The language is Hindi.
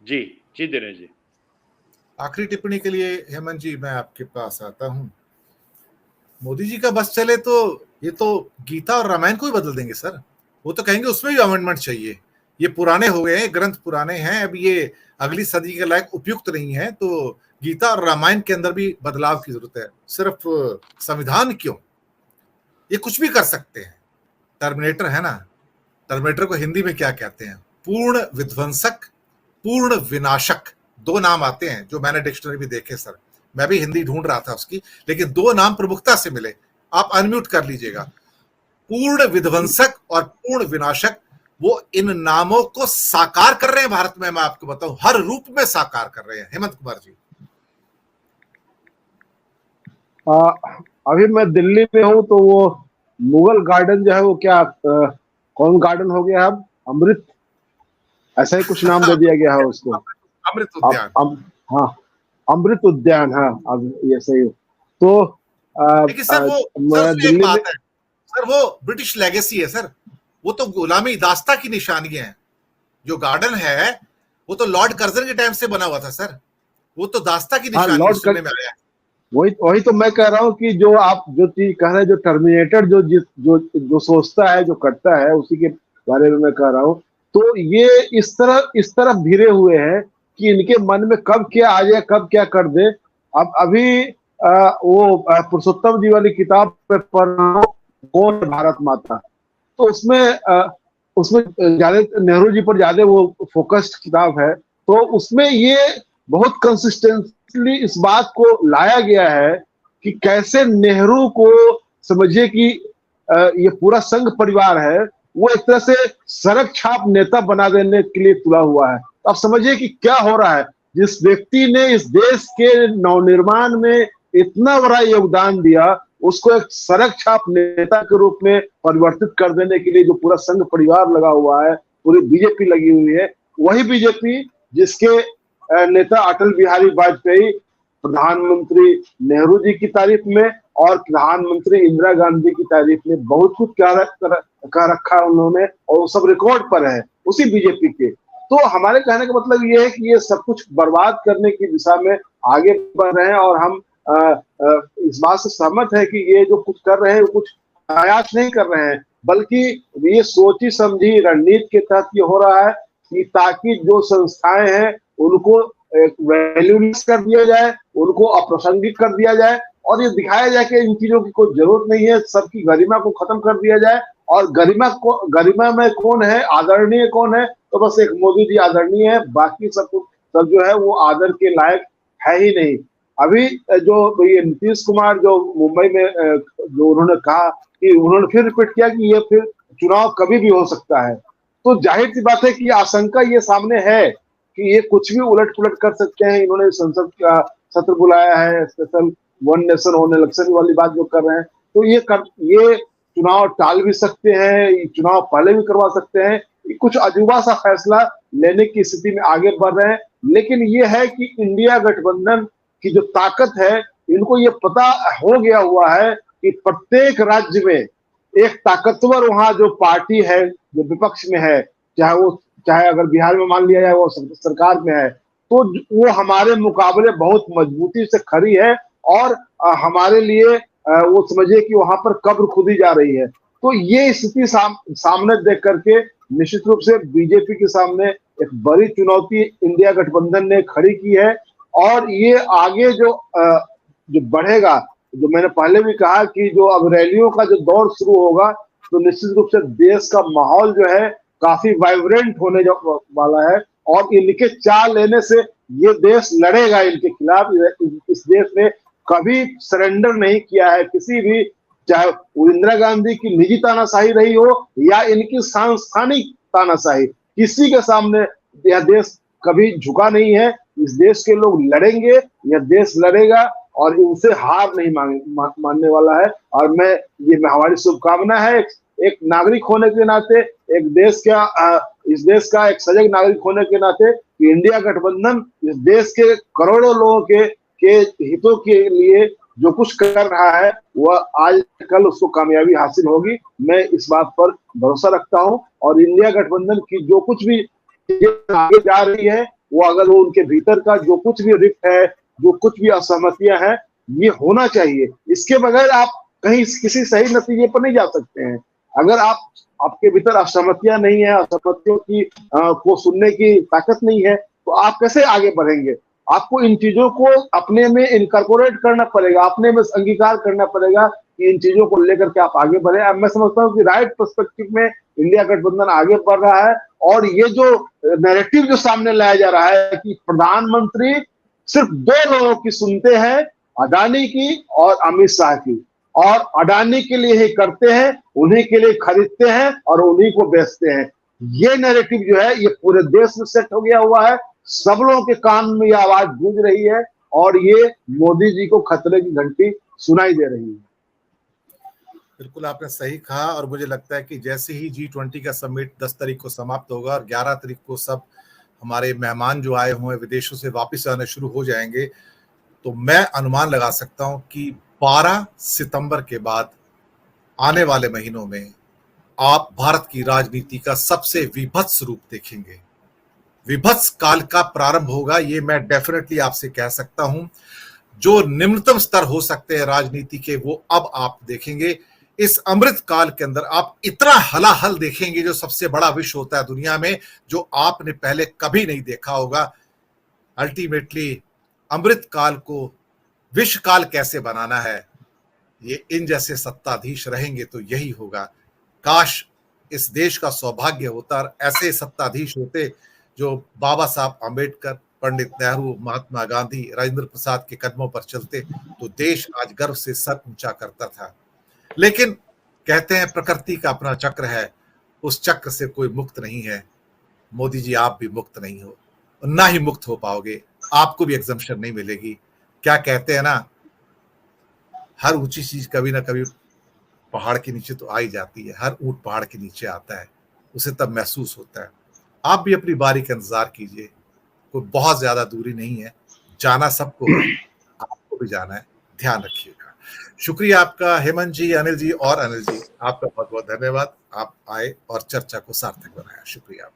जी, जी दिनेश जी। आखिरी टिप्पणी के लिए हेमंत जी मैं आपके पास आता हूं। मोदी जी का बस चले तो ये तो गीता और रामायण को ही बदल देंगे सर। वो तो कहेंगे उसमें भी अमेंडमेंट चाहिए, ये पुराने हो गए हैं, ग्रंथ पुराने हैं, अब ये अगली सदी के लायक उपयुक्त नहीं है, तो गीता और रामायण के अंदर भी बदलाव की जरूरत है। सिर्फ संविधान क्यों, ये कुछ भी कर सकते हैं। टर्मिनेटर है ना, टर्मिनेटर को हिंदी में क्या कहते हैं? पूर्ण विध्वंसक, पूर्ण विनाशक, दो नाम आते हैं जो मैंने डिक्शनरी में देखे सर। मैं भी हिंदी ढूंढ रहा था उसकी, लेकिन दो नाम प्रमुखता से मिले, आप अनम्यूट कर लीजिएगा। पूर्ण विध्वंसक और पूर्ण विनाशक, वो इन नामों को साकार कर रहे हैं भारत में। मैं आपको बताऊं, हर रूप में साकार कर रहे हैं। हेमंत कुमार जी। अभी मैं दिल्ली में हूँ, तो वो मुगल गार्डन जो है वो क्या कौन गार्डन हो गया अब? अमृत, ऐसा ही कुछ नाम दे दिया गया है उसको। अमृत उद्यान। हाँ, अमृत उद्यान। हाँ, अब ये सही। तो लेकिन सर वो मैं एक दिल्ली बात में, है सर, वो ब्रिटिश लेगेसी है सर, वो तो गुलामी दास्ता की निशानियां हैं। जो गार्डन है वो तो लॉर्ड कर्जन के टाइम से बना हुआ था सर, वो तो दास्ता की हाँ, निशानी सुनने में आया है। वही तो मैं कह रहा हूँ कि जो आप जो चीज कह रहे हैं, जो टर्मिनेटर जो सोचता है, जो करता है, उसी के बारे में मैं कह रहा हूँ। तो ये इस तरह भिड़े हुए हैं कि इनके मन में कब क्या आ जाए, कब क्या कर दे। अब अभी वो पुरुषोत्तम जी वाली किताब पे पढ़ रहा हूं, कौन है भारत माता। तो उसमें ज्यादा नेहरू जी पर ज्यादा वो फोकस्ड किताब है। तो उसमें ये बहुत कंसिस्टेंटली इस बात को लाया गया है कि कैसे नेहरू को समझिए कि ये पूरा संघ परिवार है, वो एक तरह से सड़क छाप नेता बना देने के लिए तुला हुआ है। तो आप समझिए कि क्या हो रहा है। जिस व्यक्ति ने इस देश के नवनिर्माण में इतना बड़ा योगदान दिया, उसको एक सड़क छाप नेता के रूप में परिवर्तित कर देने के लिए जो पूरा संघ परिवार लगा हुआ है, पूरी बीजेपी लगी हुई है, वही बीजेपी जिसके नेता अटल बिहारी वाजपेयी, प्रधानमंत्री नेहरू जी की तारीफ में और प्रधानमंत्री इंदिरा गांधी की तारीफ में बहुत कुछ कह रखा है उन्होंने, और वो सब रिकॉर्ड पर है उसी बीजेपी के। तो हमारे कहने का मतलब ये है कि ये सब कुछ बर्बाद करने की दिशा में आगे बढ़ रहे हैं, और हम इस बात से सहमत है कि ये जो कुछ कर रहे हैं वो कुछ प्रयास नहीं कर रहे हैं, बल्कि ये सोची समझी रणनीति के तहत ये हो रहा है कि ताकि जो संस्थाएं हैं उनको वैल्यूलेस कर दिया जाए, उनको अप्रासंगिक कर दिया जाए, और ये दिखाया जाए कि इन चीजों की कोई जरूरत नहीं है, सबकी गरिमा को खत्म कर दिया जाए। और गरिमा में कौन है, आदरणीय कौन है? तो बस एक मोदी जी आदरणीय है, बाकी सब जो है वो आदर के लायक है ही नहीं। अभी जो ये नीतीश कुमार जो मुंबई में जो उन्होंने कहा कि उन्होंने फिर रिपीट किया कि ये फिर चुनाव कभी भी हो सकता है, तो जाहिर सी बात है कि आशंका ये सामने है कि ये कुछ भी उलट पुलट कर सकते हैं। इन्होंने संसद का सत्र बुलाया है, special one nation one election वाली बात जो कर रहे हैं, तो ये चुनाव टाल भी सकते हैं, चुनाव पहले भी करवा सकते हैं। कुछ अजूबा सा फैसला लेने की स्थिति में आगे बढ़ रहे हैं। लेकिन ये है कि इंडिया गठबंधन की जो ताकत है, इनको ये पता हो गया हुआ है कि प्रत्येक राज्य में एक ताकतवर वहां जो पार्टी है, जो विपक्ष में है, चाहे अगर बिहार में मान लिया जाए वो सरकार में है, तो वो हमारे मुकाबले बहुत मजबूती से खड़ी है, और हमारे लिए वो समझिए कि वहां पर कब्र खुदी जा रही है। तो ये स्थिति सामने देख करके निश्चित रूप से बीजेपी के सामने एक बड़ी चुनौती इंडिया गठबंधन ने खड़ी की है। और ये आगे जो बढ़ेगा, जो मैंने पहले भी कहा कि जो अब रैलियों का जो दौर शुरू होगा, तो निश्चित रूप से देश का माहौल जो है काफी वाइब्रेंट होने वाला है, और इनके चाल लेने से ये देश लड़ेगा इनके खिलाफ। इस देश ने कभी सरेंडर नहीं किया है किसी भी, चाहे इंदिरा गांधी की निजी तानाशाही रही हो या इनकी सांस्थानिक तानाशाही, किसी के सामने यह देश कभी झुका नहीं है। इस देश के लोग लड़ेंगे, यह देश लड़ेगा, और इनसे हार नहीं मानने वाला है। और ये हमारी शुभकामना है एक नागरिक होने के नाते, इस देश का एक सजग नागरिक होने के नाते, कि इंडिया गठबंधन इस देश के करोड़ों लोगों के हितों के लिए जो कुछ कर रहा है, वह आज कल उसको कामयाबी हासिल होगी। मैं इस बात पर भरोसा रखता हूं, और इंडिया गठबंधन की जो कुछ भी आगे जा रही है, वो अगर वो उनके भीतर का जो कुछ भी रिक्त है, जो कुछ भी असहमतियां हैं, ये होना चाहिए। इसके बगैर आप कहीं किसी सही नतीजे पर नहीं जा सकते हैं। अगर आपके भीतर असहमतियां नहीं है, असहमतियों की को सुनने की ताकत नहीं है, तो आप कैसे आगे बढ़ेंगे? आपको इन चीजों को अपने में इनकॉर्पोरेट करना पड़ेगा, अपने में अंगीकार करना पड़ेगा कि इन चीजों को लेकर के आप आगे बढ़े। अब मैं समझता हूँ कि राइट पर्सपेक्टिव में इंडिया गठबंधन आगे बढ़ रहा है, और ये जो नैरेटिव जो सामने लाया जा रहा है कि प्रधानमंत्री सिर्फ दो लोगों की सुनते हैं, अडानी की और अमित शाह की, और अडानी के लिए ही करते हैं, उन्हीं के लिए खरीदते हैं और उन्हीं को बेचते हैं। ये नैरेटिव जो है ये पूरे देश में सेट हो गया हुआ है, सब लोगों के कान में ये आवाज गूंज रही है, और ये मोदी जी को खतरे की घंटी सुनाई दे रही है। बिल्कुल आपने सही कहा, और मुझे लगता है कि जैसे ही G20 का समिट 10 तारीख को समाप्त होगा और 11 तारीख को सब हमारे मेहमान जो आए हुए विदेशों से वापस आने शुरू हो जाएंगे, तो मैं अनुमान लगा सकता हूं कि 12 सितंबर के बाद आने वाले महीनों में आप भारत की राजनीति का सबसे विभत्स रूप देखेंगे। विभत्स काल का प्रारंभ होगा, ये मैं डेफिनेटली आपसे कह सकता हूं। जो निम्नतम स्तर हो सकते हैं राजनीति के, वो अब आप देखेंगे। इस अमृत काल के अंदर आप इतना हलाहल देखेंगे, जो सबसे बड़ा विश्व होता है दुनिया में, जो आपने पहले कभी नहीं देखा होगा। अल्टीमेटली अमृत काल को विश्व काल कैसे बनाना है, ये इन जैसे सत्ताधीश रहेंगे तो यही होगा। काश इस देश का सौभाग्य होता और ऐसे सत्ताधीश होते जो बाबा साहब आम्बेडकर, पंडित नेहरू, महात्मा गांधी, राजेंद्र प्रसाद के कदमों पर चलते, तो देश आज गर्व से सर ऊंचा करता था। लेकिन कहते हैं प्रकृति का अपना चक्र है, उस चक्र से कोई मुक्त नहीं है। मोदी जी आप भी मुक्त नहीं हो, ना ही मुक्त हो पाओगे, आपको भी एग्जम्पशन नहीं मिलेगी। क्या कहते हैं ना, हर ऊंची चीज कभी ना कभी पहाड़ के नीचे तो आ ही जाती है, हर ऊंट पहाड़ के नीचे आता है, उसे तब महसूस होता है। आप भी अपनी बारी का इंतजार कीजिए, कोई बहुत ज्यादा दूरी नहीं है, जाना सबको है, आपको भी जाना है, ध्यान रखिएगा। शुक्रिया आपका हेमंत जी, अनिल जी, और अनिल जी आपका बहुत बहुत धन्यवाद। आप आए और चर्चा को सार्थक बनाया, शुक्रिया।